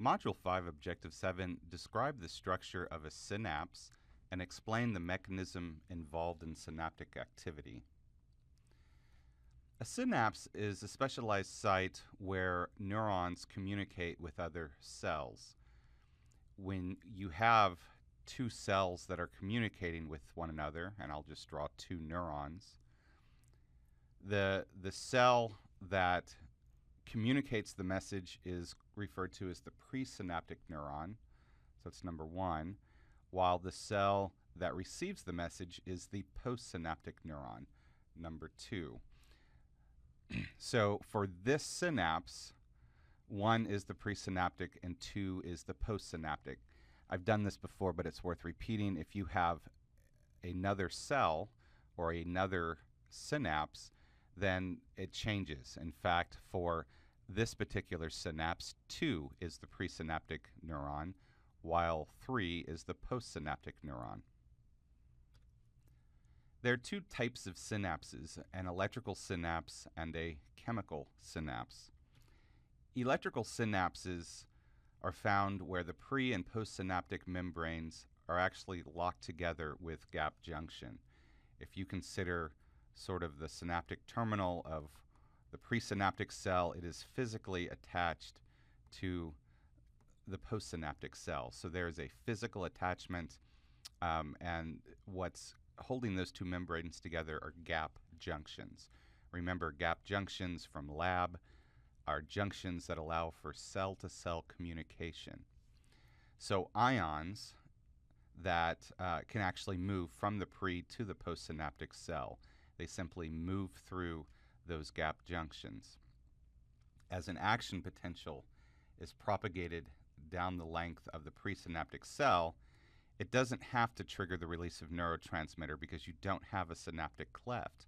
Module 5, Objective 7, describe the structure of a synapse and explain the mechanism involved in synaptic activity. A synapse is a specialized site where neurons communicate with other cells. When you have two cells that are communicating with one another, and I'll just draw two neurons, the cell that communicates the message is referred to as the presynaptic neuron, so it's number one, while the cell that receives the message is the postsynaptic neuron, number two. So for this synapse, one is the presynaptic and two is the postsynaptic. I've done this before, but it's worth repeating. If you have another cell or another synapse, then it changes. In fact, for this particular synapse, 2 is the presynaptic neuron, while 3 is the postsynaptic neuron. There are two types of synapses, an electrical synapse and a chemical synapse. Electrical synapses are found where the pre- and postsynaptic membranes are actually locked together with gap junction. If you consider sort of the synaptic terminal of the presynaptic cell, it is physically attached to the postsynaptic cell. So there is a physical attachment, and what's holding those two membranes together are gap junctions. Remember, gap junctions from lab are junctions that allow for cell-to-cell communication. So ions that can actually move from the pre to the postsynaptic cell. They simply move through those gap junctions. As an action potential is propagated down the length of the presynaptic cell, it doesn't have to trigger the release of neurotransmitter because you don't have a synaptic cleft.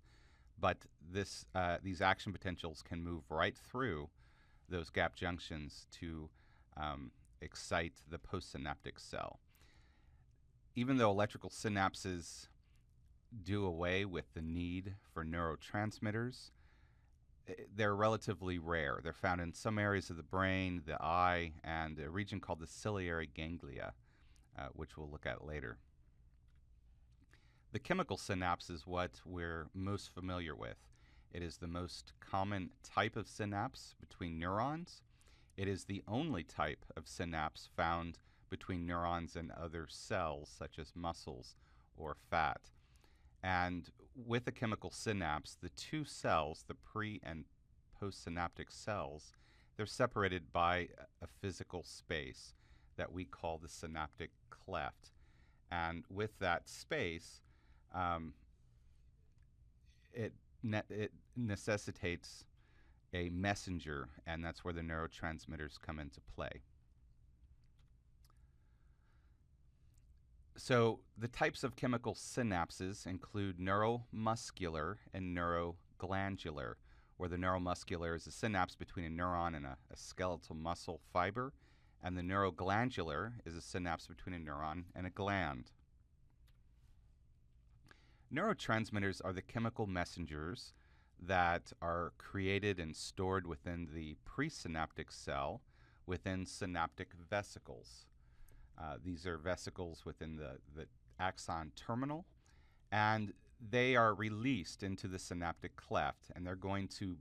But these action potentials can move right through those gap junctions to excite the postsynaptic cell. Even though electrical synapses do away with the need for neurotransmitters, they're relatively rare. They're found in some areas of the brain, the eye, and a region called the ciliary ganglia, which we'll look at later. The chemical synapse is what we're most familiar with. It is the most common type of synapse between neurons. It is the only type of synapse found between neurons and other cells, such as muscles or fat. And with a chemical synapse, the two cells, the pre- and postsynaptic cells, they're separated by a physical space that we call the synaptic cleft. And with that space, it necessitates a messenger, and that's where the neurotransmitters come into play. So the types of chemical synapses include neuromuscular and neuroglandular, where the neuromuscular is a synapse between a neuron and a skeletal muscle fiber, and the neuroglandular is a synapse between a neuron and a gland. Neurotransmitters are the chemical messengers that are created and stored within the presynaptic cell within synaptic vesicles. These are vesicles within the axon terminal, and they are released into the synaptic cleft, and they're going to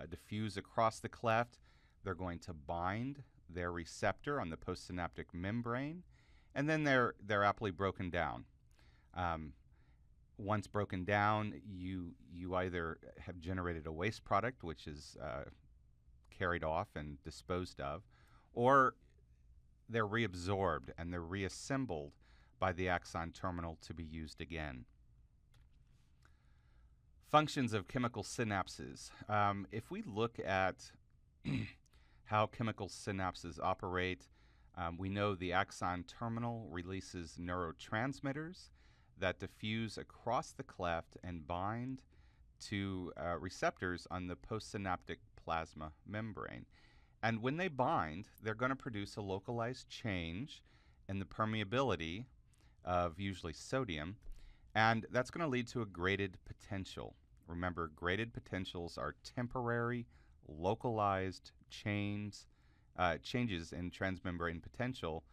diffuse across the cleft. They're going to bind their receptor on the postsynaptic membrane, and then they're aptly broken down. Once broken down, you either have generated a waste product, which is carried off and disposed of, or they're reabsorbed and they're reassembled by the axon terminal to be used again. Functions of chemical synapses. If we look at how chemical synapses operate, we know the axon terminal releases neurotransmitters that diffuse across the cleft and bind to receptors on the postsynaptic plasma membrane. And when they bind, they're going to produce a localized change in the permeability of usually sodium, and that's going to lead to a graded potential. Remember, graded potentials are temporary, localized changes changes in transmembrane potential.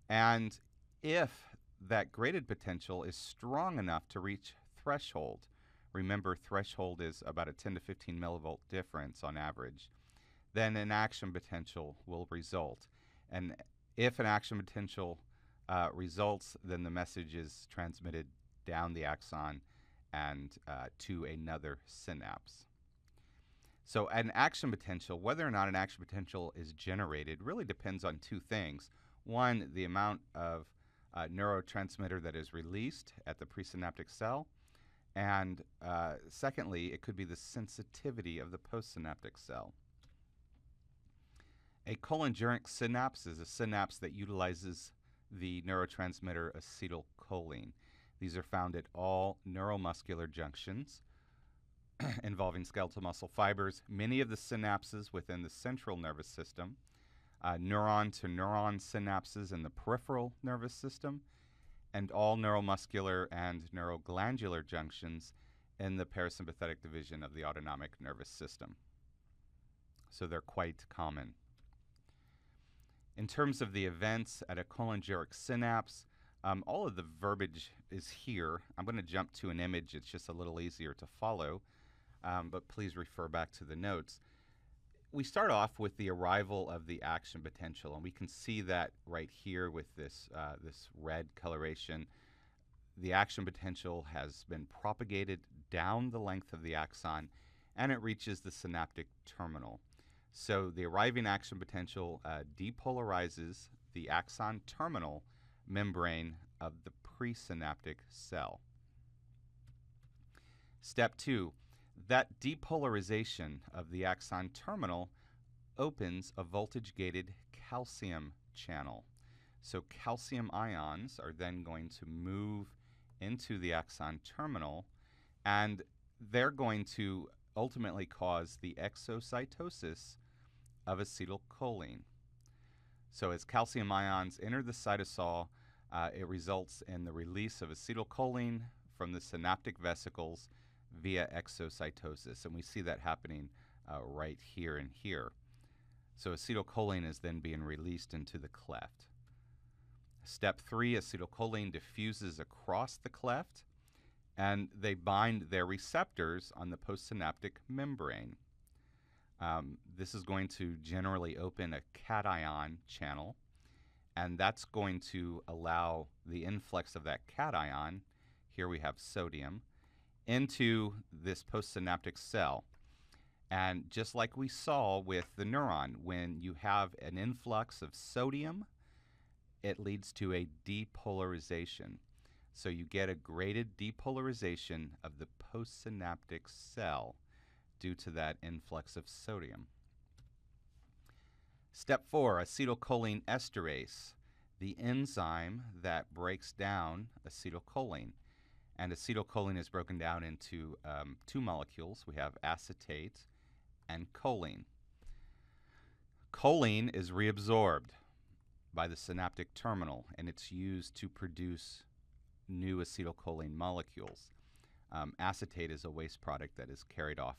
And if that graded potential is strong enough to reach threshold, remember threshold is about a 10 to 15 millivolt difference on average, then an action potential will result. And if an action potential results, then the message is transmitted down the axon and to another synapse. So an action potential, whether or not an action potential is generated, really depends on two things. One, the amount of neurotransmitter that is released at the presynaptic cell, and secondly, it could be the sensitivity of the postsynaptic cell. A cholinergic synapse is a synapse that utilizes the neurotransmitter acetylcholine. These are found at all neuromuscular junctions involving skeletal muscle fibers, many of the synapses within the central nervous system, neuron-to-neuron synapses in the peripheral nervous system, and all neuromuscular and neuroglandular junctions in the parasympathetic division of the autonomic nervous system. So they're quite common. In terms of the events at a cholinergic synapse, all of the verbiage is here. I'm going to jump to an image. It's just a little easier to follow, but please refer back to the notes. We start off with the arrival of the action potential, and we can see that right here with this, this red coloration. The action potential has been propagated down the length of the axon, and it reaches the synaptic terminal. So the arriving action potential depolarizes the axon terminal membrane of the presynaptic cell. Step 2, that depolarization of the axon terminal opens a voltage-gated calcium channel. So calcium ions are then going to move into the axon terminal, and they're going to ultimately cause the exocytosis of acetylcholine. So as calcium ions enter the cytosol, it results in the release of acetylcholine from the synaptic vesicles via exocytosis, and we see that happening right here and here. So acetylcholine is then being released into the cleft. Step 3, acetylcholine diffuses across the cleft, and they bind their receptors on the postsynaptic membrane. This is going to generally open a cation channel, and that's going to allow the influx of that cation, here we have sodium, into this postsynaptic cell. And just like we saw with the neuron, when you have an influx of sodium, it leads to a depolarization. So you get a graded depolarization of the postsynaptic cell due to that influx of sodium. Step 4, acetylcholine esterase, the enzyme that breaks down acetylcholine. And acetylcholine is broken down into two molecules. We have acetate and choline. Choline is reabsorbed by the synaptic terminal, and it's used to produce new acetylcholine molecules. Acetate is a waste product that is carried off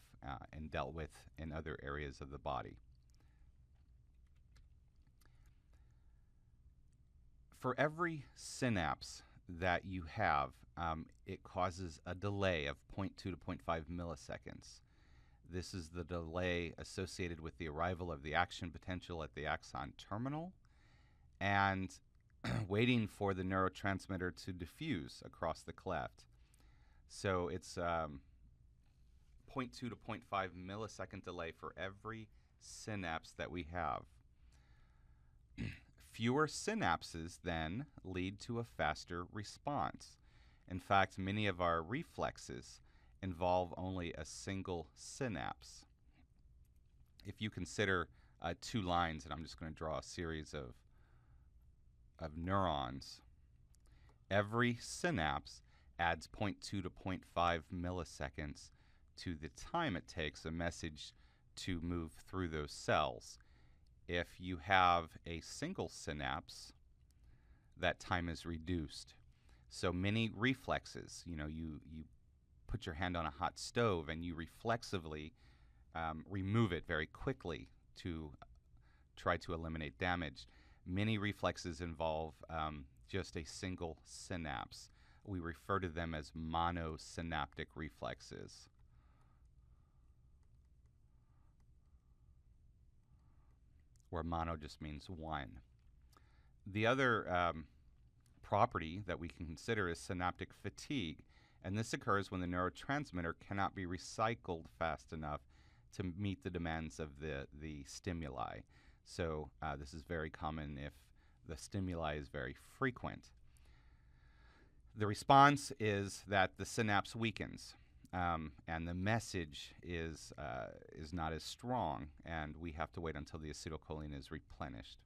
and dealt with in other areas of the body. For every synapse that you have, it causes a delay of 0.2 to 0.5 milliseconds. This is the delay associated with the arrival of the action potential at the axon terminal and waiting for the neurotransmitter to diffuse across the cleft. So it's 0.2 to 0.5 millisecond delay for every synapse that we have. Fewer synapses then lead to a faster response. In fact, many of our reflexes involve only a single synapse. If you consider two lines, and I'm just going to draw a series of neurons, every synapse adds 0.2 to 0.5 milliseconds to the time it takes a message to move through those cells. If you have a single synapse, that time is reduced. So many reflexes, you put your hand on a hot stove and you reflexively remove it very quickly to try to eliminate damage. Many reflexes involve just a single synapse. We refer to them as monosynaptic reflexes. Where mono just means one. The other property that we can consider is synaptic fatigue, and this occurs when the neurotransmitter cannot be recycled fast enough to meet the demands of the stimuli. So this is very common if the stimuli is very frequent. The response is that the synapse weakens, and the message is not as strong, and we have to wait until the acetylcholine is replenished.